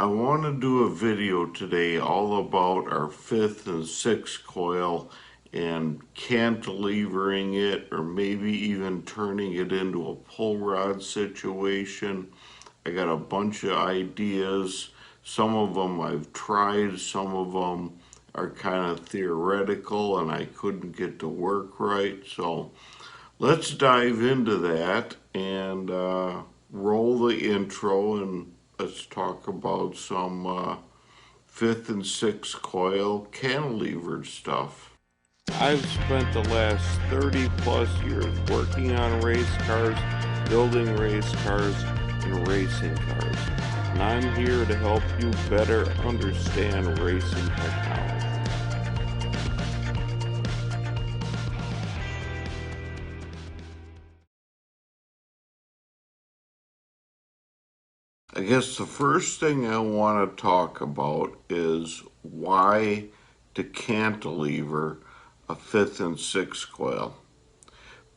I want to do a video today all about our 5th and 6th coil and cantilevering it, or maybe even turning it into a pull rod situation. I got a bunch of ideas. Some of them I've tried, some of them are kind of theoretical and I couldn't get to work right. So let's dive into that and roll the intro, and let's talk about some 5th and 6th coil cantilevered stuff. I've spent the last 30 plus years working on race cars, building race cars, and racing cars. And I'm here to help you better understand racing technology. I guess the first thing I want to talk about is why to cantilever a 5th and 6th coil.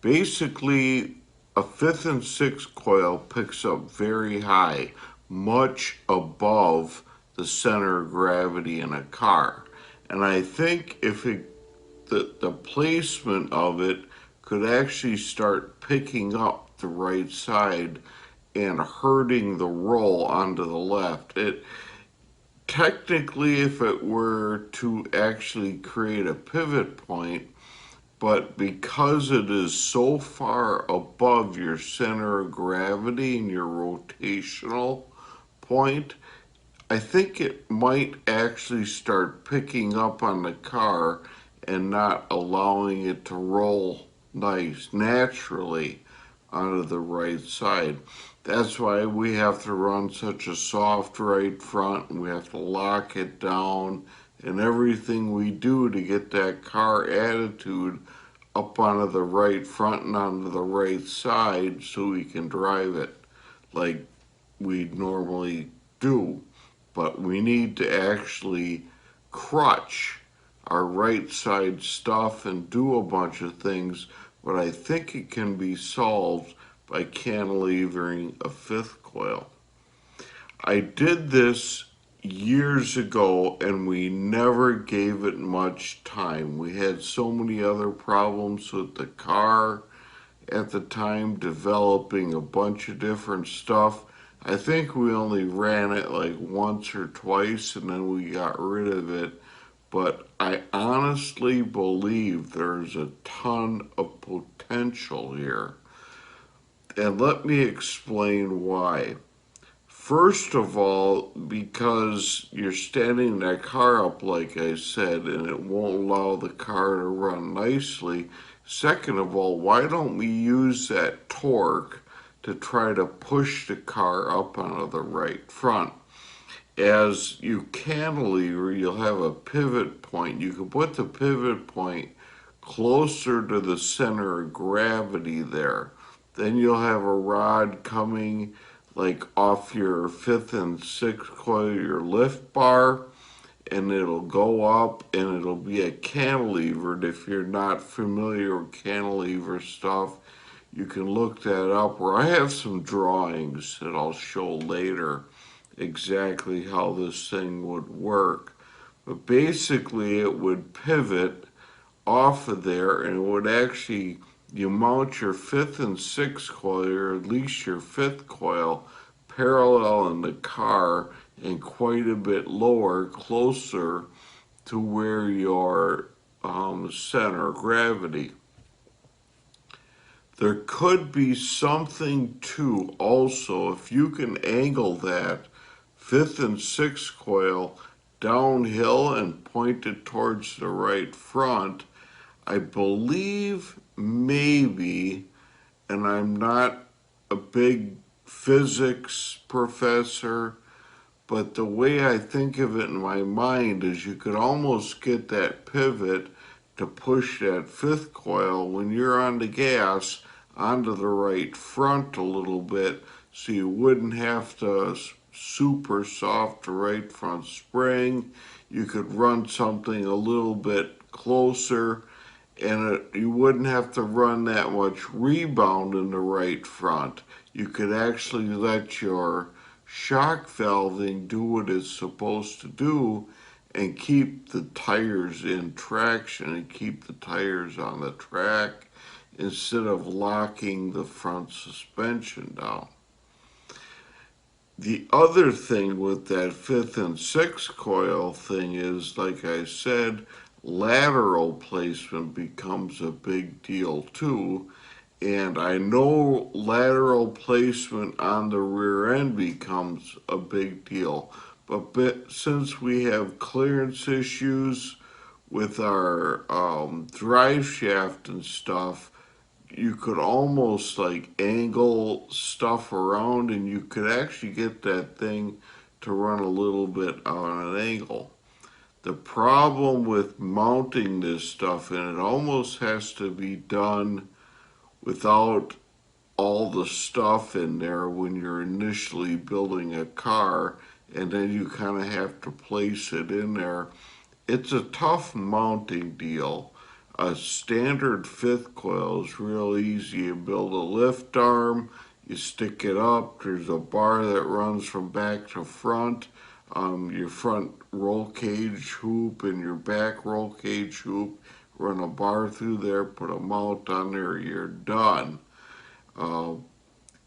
Basically, a 5th and 6th coil picks up very high, much above the center of gravity in a car. And I think if the placement of it could actually start picking up the right side and hurting the roll onto the left. It technically, if it were to actually create a pivot point, but because it is so far above your center of gravity and your rotational point, I think it might actually start picking up on the car and not allowing it to roll nice naturally onto the right side. That's why we have to run such a soft right front, and we have to lock it down and everything we do to get that car attitude up onto the right front and onto the right side so we can drive it like we normally do. But we need to actually crutch our right side stuff and do a bunch of things, but I think it can be solved by cantilevering a 5th coil. I did this years ago and we never gave it much time. We had so many other problems with the car at the time, developing a bunch of different stuff. I think we only ran it like once or twice and then we got rid of it. But I honestly believe there's a ton of potential here. And let me explain why. First of all, because you're standing that car up, like I said, and it won't allow the car to run nicely. Second of all, why don't we use that torque to try to push the car up onto the right front? As you cantilever, you'll have a pivot point. You can put the pivot point closer to the center of gravity there. Then you'll have a rod coming like off your 5th and 6th coil, your lift bar, and it'll go up and it'll be a cantilevered. If you're not familiar with cantilever stuff, you can look that up, where I have some drawings that I'll show later exactly how this thing would work. But basically it would pivot off of there, and it would actually, you mount your 5th and 6th coil, or at least your 5th coil, parallel in the car and quite a bit lower, closer to where your center of gravity. There could be something too also if you can angle that 5th and 6th coil downhill and point it towards the right front. I believe maybe, and I'm not a big physics professor, but the way I think of it in my mind is you could almost get that pivot to push that 5th coil when you're on the gas onto the right front a little bit, so you wouldn't have to super soft right front spring. You could run something a little bit closer, and you wouldn't have to run that much rebound in the right front. You could actually let your shock valving do what it's supposed to do and keep the tires in traction and keep the tires on the track instead of locking the front suspension down. The other thing with that 5th and 6th coil thing is, like I said, lateral placement becomes a big deal too. And I know lateral placement on the rear end becomes a big deal. But since we have clearance issues with our drive shaft and stuff, you could almost like angle stuff around and you could actually get that thing to run a little bit on an angle. The problem with mounting this stuff, and it almost has to be done without all the stuff in there when you're initially building a car, and then you kind of have to place it in there. It's a tough mounting deal. A standard 5th coil is real easy. You build a lift arm, you stick it up, there's a bar that runs from back to front, your front roll cage hoop and your back roll cage hoop, run a bar through there, put a mount on there, you're done.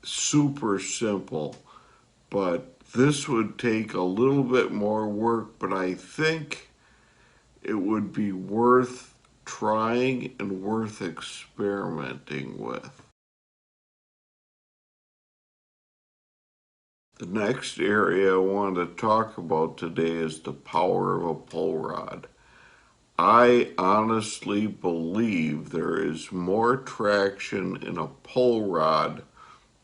Super simple, but this would take a little bit more work, but I think it would be worth trying and worth experimenting with. The next area I want to talk about today is the power of a pull rod. I honestly believe there is more traction in a pull rod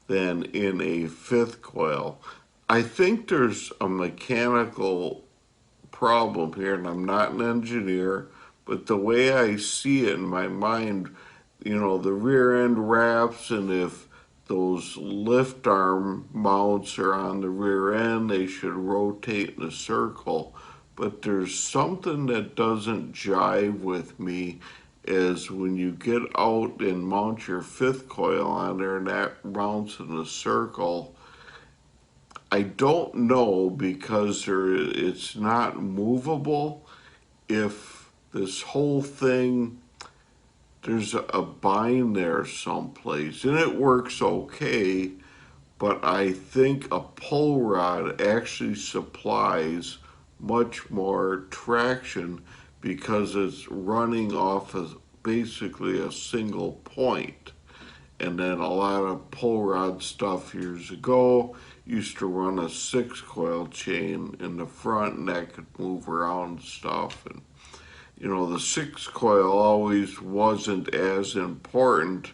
than in a 5th coil. I think there's a mechanical problem here, and I'm not an engineer, but the way I see it in my mind, the rear end wraps, and if those lift arm mounts are on the rear end, they should rotate in a circle. But there's something that doesn't jive with me is when you get out and mount your 5th coil on there and that mounts in a circle. I don't know, because it's not movable, if this whole thing, there's a bind there someplace, and it works okay, but I think a pull rod actually supplies much more traction because it's running off of basically a single point. And then a lot of pull rod stuff years ago used to run a 6 coil chain in the front, and that could move around stuff. And the 6 coil always wasn't as important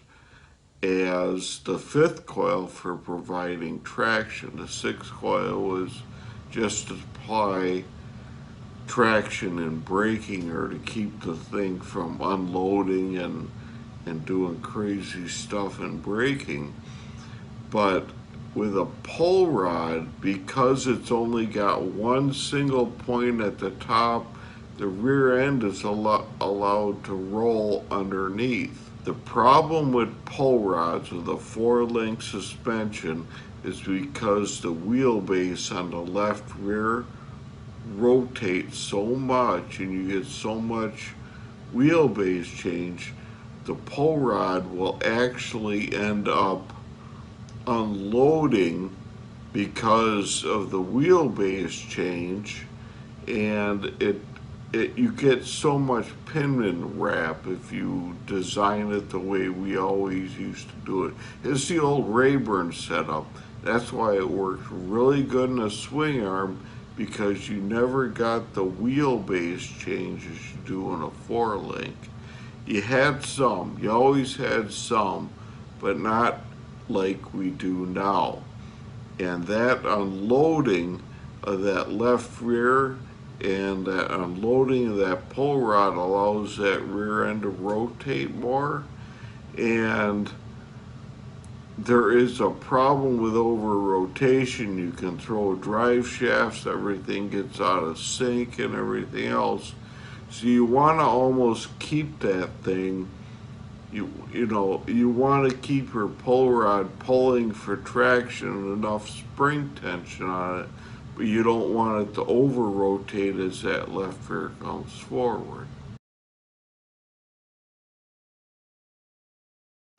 as the 5th coil for providing traction. The 6 coil was just to supply traction and braking, or to keep the thing from unloading and doing crazy stuff and braking. But with a pull rod, because it's only got one single point at the top, the rear end is allowed to roll underneath. The problem with pull rods with a 4-link suspension is because the wheelbase on the left rear rotates so much and you get so much wheelbase change, the pull rod will actually end up unloading because of the wheelbase change, and you get so much pinion wrap if you design it the way we always used to do it. It's the old Rayburn setup. That's why it works really good in a swing arm, because you never got the wheelbase change as you do in a 4-link. You had some, you always had some, but not like we do now. And that unloading of that left rear and that unloading of that pull rod allows that rear end to rotate more. And there is a problem with over rotation. You can throw drive shafts, everything gets out of sync and everything else. So you want to almost keep that thing You want to keep your pull rod pulling for traction and enough spring tension on it, but you don't want it to over rotate as that left rear comes forward.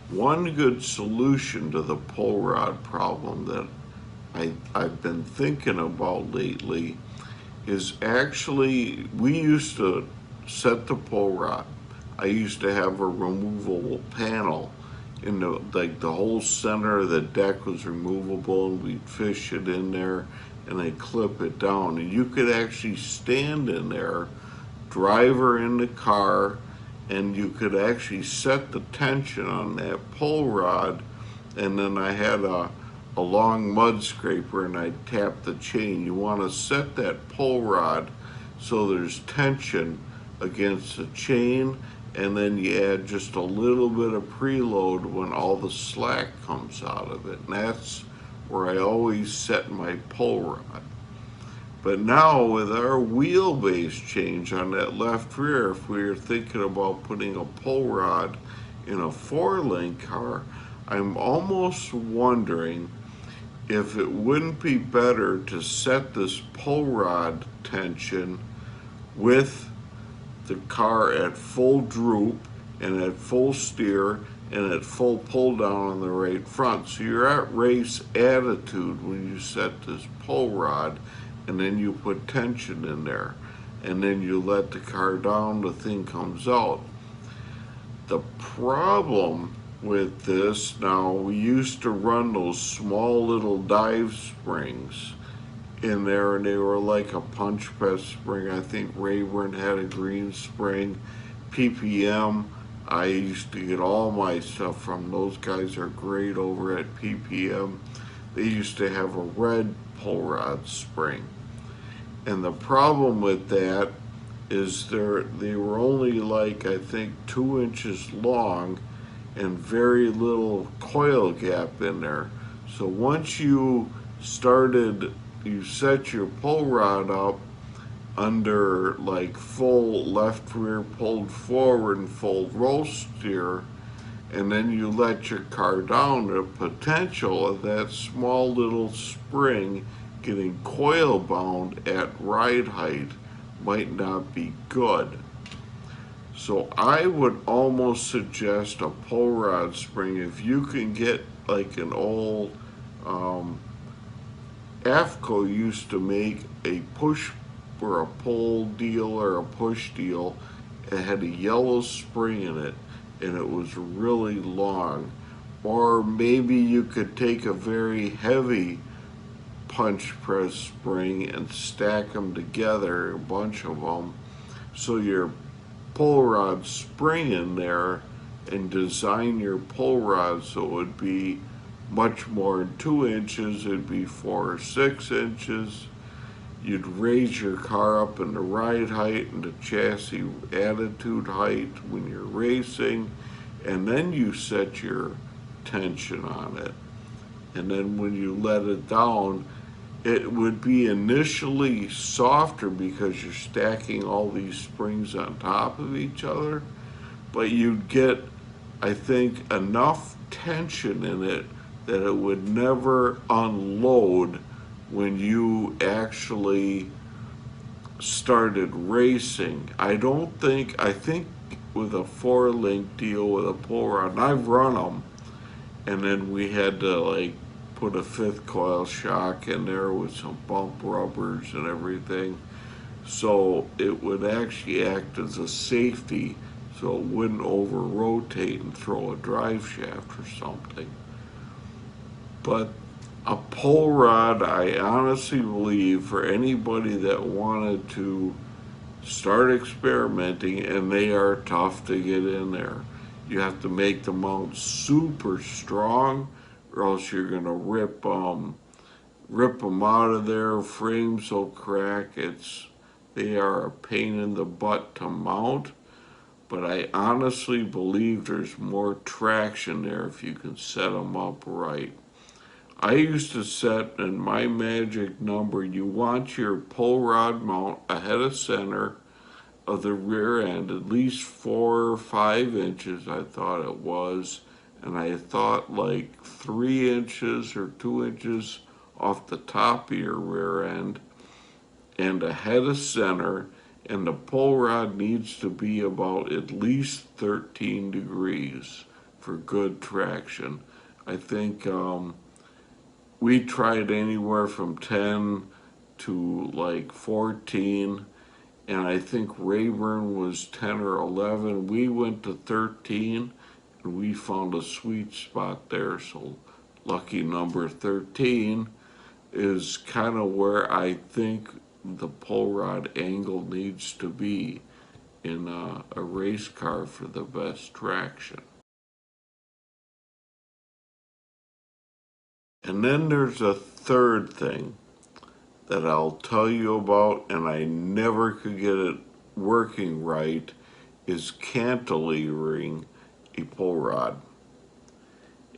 One good solution to the pull rod problem that I've been thinking about lately is actually, we used to set the pull rod. I used to have a removable panel in the whole center of the deck was removable, and we'd fish it in there and then clip it down. And you could actually stand in there, driver in the car, and you could actually set the tension on that pull rod. And then I had a long mud scraper and I'd tap the chain. You want to set that pull rod so there's tension against the chain, and then you add just a little bit of preload when all the slack comes out of it. And that's where I always set my pull rod. But now with our wheelbase change on that left rear, if we were thinking about putting a pull rod in a 4-link car, I'm almost wondering if it wouldn't be better to set this pull rod tension with the car at full droop and at full steer and at full pull down on the right front. So you're at race attitude when you set this pull rod, and then you put tension in there, and then you let the car down, the thing comes out. The problem with this, now we used to run those small little dive springs in there, and they were like a punch press spring. I think Rayburn had a green spring. PPM, I used to get all my stuff from. Those guys are great over at PPM. They used to have a red pull rod spring. And the problem with that is they were only like, I think, 2 inches long and very little coil gap in there. So once you set your pull rod up under like full left rear pulled forward and full roll steer, and then you let your car down, the potential of that small little spring getting coil bound at ride height might not be good. So I would almost suggest a pull rod spring. If you can get like an old, AFCO used to make a push or a pull deal or a push deal. It had a yellow spring in it and it was really long. Or maybe you could take a very heavy punch press spring and stack them together, a bunch of them, so your pull rod spring in there, and design your pull rod so it would be much more than 2 inches, it'd be 4 or 6 inches. You'd raise your car up in the ride height and the chassis attitude height when you're racing, and then you set your tension on it. And then when you let it down, it would be initially softer because you're stacking all these springs on top of each other, but you'd get, I think, enough tension in it that it would never unload when you actually started racing. I think with a 4-link deal with a pull rod, and I've run them, and then we had to like put a 5th coil shock in there with some bump rubbers and everything. So it would actually act as a safety so it wouldn't over rotate and throw a drive shaft or something. But a pull rod, I honestly believe, for anybody that wanted to start experimenting, and they are tough to get in there. You have to make the mount super strong, or else you're gonna rip them out of there. Frames will crack. They are a pain in the butt to mount, but I honestly believe there's more traction there if you can set them up right. I used to set in my magic number, you want your pull rod mount ahead of center of the rear end, at least 4 or 5 inches, I thought it was, and I thought like 3 inches or 2 inches off the top of your rear end, and ahead of center, and the pull rod needs to be about at least 13 degrees for good traction. I think we tried anywhere from 10 to like 14, and I think Rayburn was 10 or 11. We went to 13, and we found a sweet spot there, so lucky number 13 is kind of where I think the pull rod angle needs to be in a race car for the best traction. And then there's a third thing that I'll tell you about, and I never could get it working right, is cantilevering a pull rod.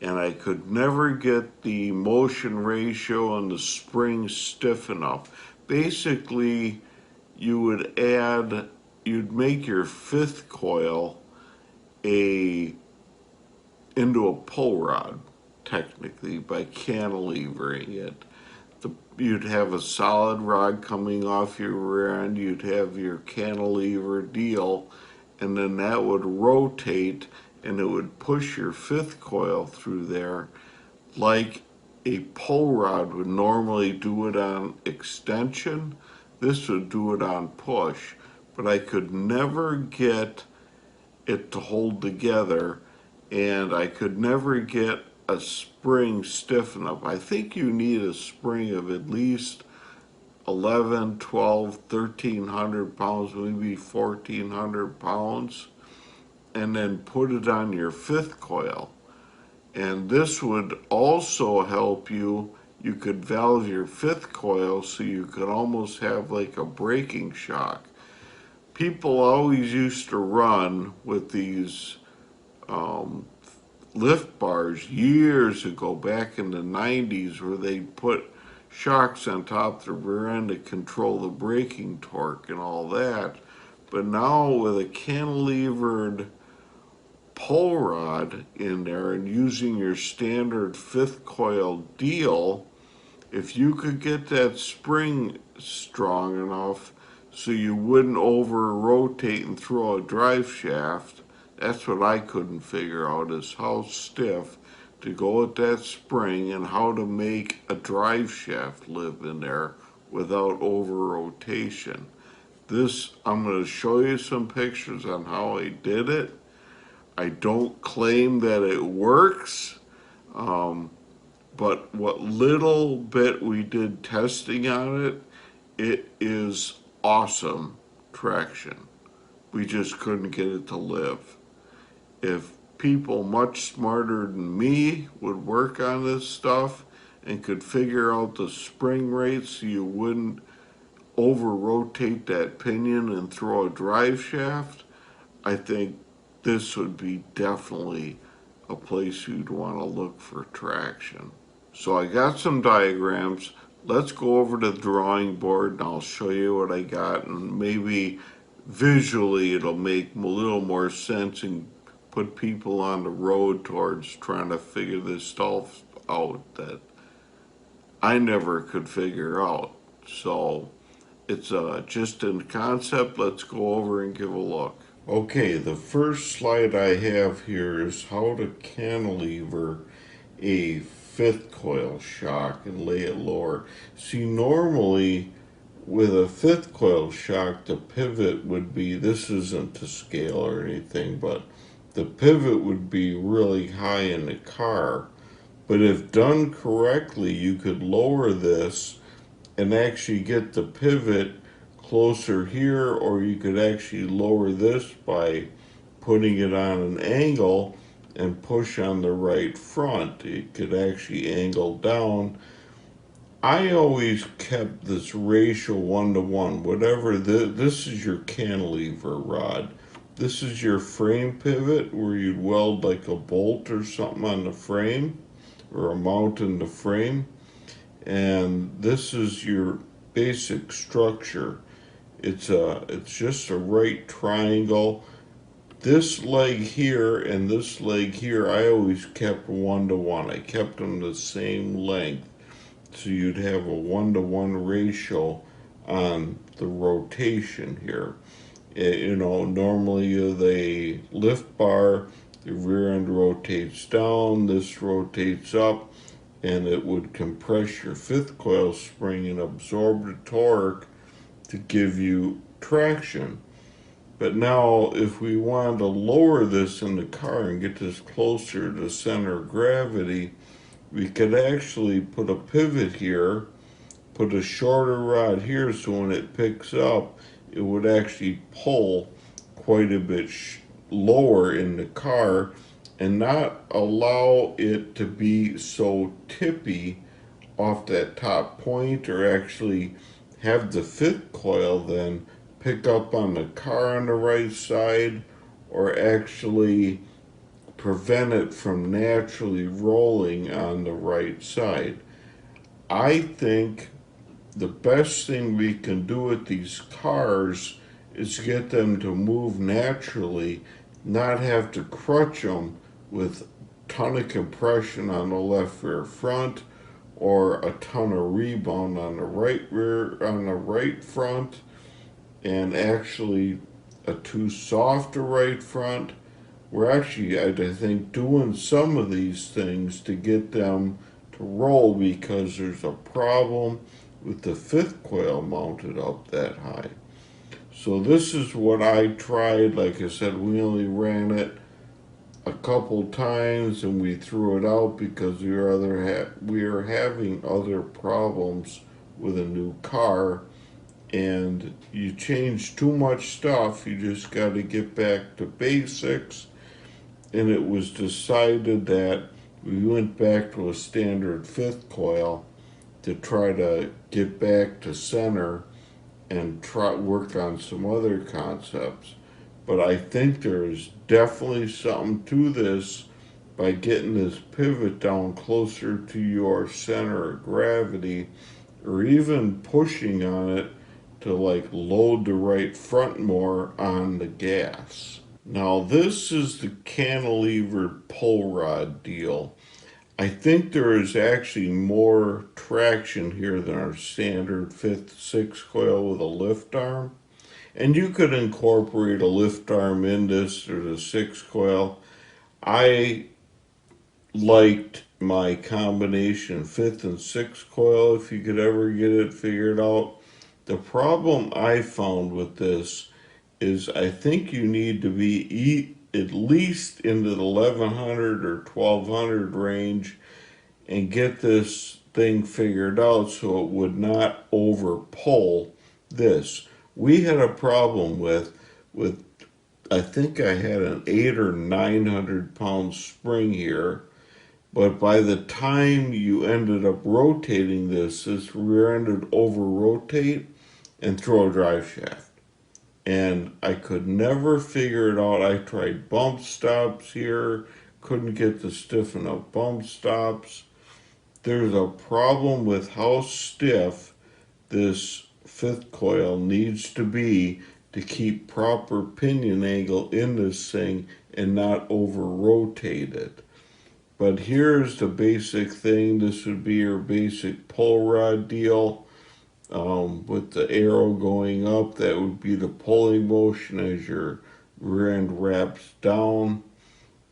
And I could never get the motion ratio and the spring stiff enough. Basically, you'd make your fifth coil into a pull rod, technically, by cantilevering it. You'd have a solid rod coming off your rear end, you'd have your cantilever deal, and then that would rotate and it would push your fifth coil through there like a pull rod would normally do it on extension. This would do it on push, but I could never get it to hold together, and I could never get a spring stiff enough. I think you need a spring of at least 11, 12, 1,300 pounds, maybe 1,400 pounds, and then put it on your fifth coil. And this would also help you. You could valve your fifth coil so you could almost have like a braking shock. People always used to run with these lift bars years ago, back in the 90s, where they put shocks on top of the rear end to control the braking torque and all that. But now with a cantilevered pull rod in there and using your standard fifth coil deal, if you could get that spring strong enough so you wouldn't over rotate and throw a drive shaft, that's what I couldn't figure out, is how stiff to go with that spring and how to make a drive shaft live in there without over rotation. I'm going to show you some pictures on how I did it. I don't claim that it works, but what little bit we did testing on it, it is awesome traction. We just couldn't get it to live. If people much smarter than me would work on this stuff and could figure out the spring rate so you wouldn't over rotate that pinion and throw a drive shaft, I think this would be definitely a place you'd want to look for traction. So I got some diagrams. Let's go over to the drawing board and I'll show you what I got, and maybe visually it'll make a little more sense and put people on the road towards trying to figure this stuff out that I never could figure out. So it's just in concept. Let's go over and give a look. Okay, the first slide I have here is how to cantilever a fifth coil shock and lay it lower. See, normally with a fifth coil shock, the pivot would be, this isn't to scale or anything, but the pivot would be really high in the car. But if done correctly, you could lower this and actually get the pivot closer here, or you could actually lower this by putting it on an angle and push on the right front. It could actually angle down. I always kept this ratio 1-to-1. Whatever, this is your cantilever rod. This is your frame pivot where you'd weld like a bolt or something on the frame, or a mount in the frame. And this is your basic structure. It's just a right triangle. This leg here and this leg here, I always kept 1-to-1. I kept them the same length. So you'd have a 1-to-1 ratio on the rotation here. Normally the lift bar, the rear end rotates down, this rotates up, and it would compress your fifth coil spring and absorb the torque to give you traction. But now, if we wanted to lower this in the car and get this closer to center of gravity, we could actually put a pivot here, put a shorter rod here, so when it picks up, it would actually pull quite a bit lower in the car and not allow it to be so tippy off that top point, or actually have the fifth coil then pick up on the car on the right side, or actually prevent it from naturally rolling on the right side. I think the best thing we can do with these cars is get them to move naturally, not have to crutch them with a ton of compression on the left rear front or a ton of rebound on the right front, and actually a too soft a right front. We're actually, I think, doing some of these things to get them to roll, because there's a problem with the fifth coil mounted up that high. So this is what I tried. Like I said, we only ran it a couple times and we threw it out because we are having other problems with a new car. And you change too much stuff, you just got to get back to basics. And it was decided that we went back to a standard fifth coil to try to get back to center and try work on some other concepts. But I think there's definitely something to this by getting this pivot down closer to your center of gravity, or even pushing on it to like load the right front more on the gas. Now this is the cantilevered pull rod deal. I think there is actually more traction here than our standard 5/6 coil with a lift arm. And you could incorporate a lift arm in this or the 6 coil. I liked my combination 5th and 6th coil if you could ever get it figured out. The problem I found with this is I think you need to be at least into the 1100 or 1200 range and get this thing figured out so it would not over pull this. We had a problem with I think I had an 800 or 900 pound spring here, but by the time you ended up rotating this rear end would over rotate and throw a drive shaft. And I could never figure it out. I tried bump stops here, couldn't get to stiffen up bump stops. There's a problem with how stiff this fifth coil needs to be to keep proper pinion angle in this thing and not over rotate it. But here's the basic thing. This would be your basic pull rod deal. With the arrow going up, that would be the pulling motion as your rear end wraps down.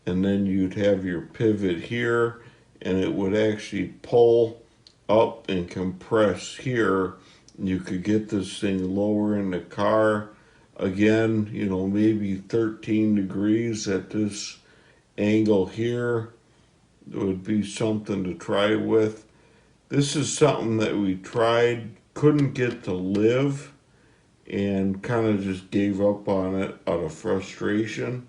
And then you'd have your pivot here, and it would actually pull up and compress here. You could get this thing lower in the car. Again, maybe 13 degrees at this angle here. It would be something to try with. This is something that we tried, couldn't get to live, and kind of just gave up on it out of frustration.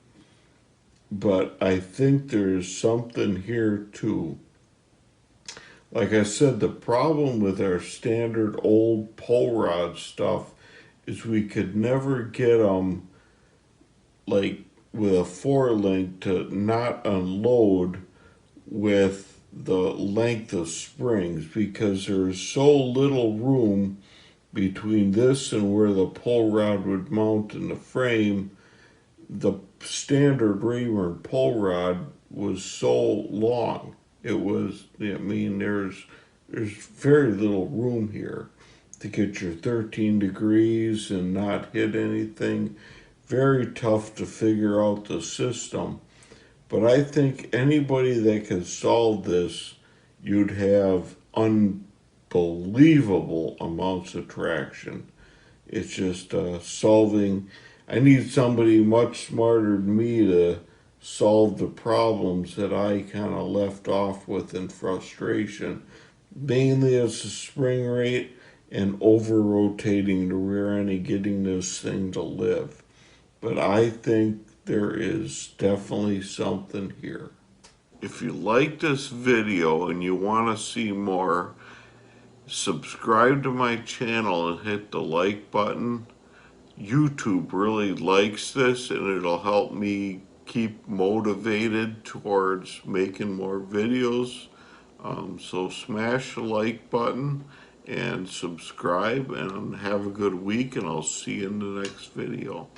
But I think there's something here too. Like I said, the problem with our standard old pull rod stuff is we could never get them, like with a 4-link, to not unload with the length of springs, because there's so little room between this and where the pull rod would mount in the frame, the standard Rayburn pull rod was so long. It was, I mean, there's very little room here to get your 13 degrees and not hit anything. Very tough to figure out the system. But I think anybody that can solve this, you'd have unbelievable amounts of traction. It's just solving. I need somebody much smarter than me to solve the problems that I kind of left off with in frustration. Mainly it's the spring rate and over rotating the rear end and getting this thing to live. But I think there is definitely something here. If you like this video and you want to see more, subscribe to my channel and hit the like button. YouTube really likes this and it'll help me keep motivated towards making more videos. So smash the like button and subscribe and have a good week, and I'll see you in the next video.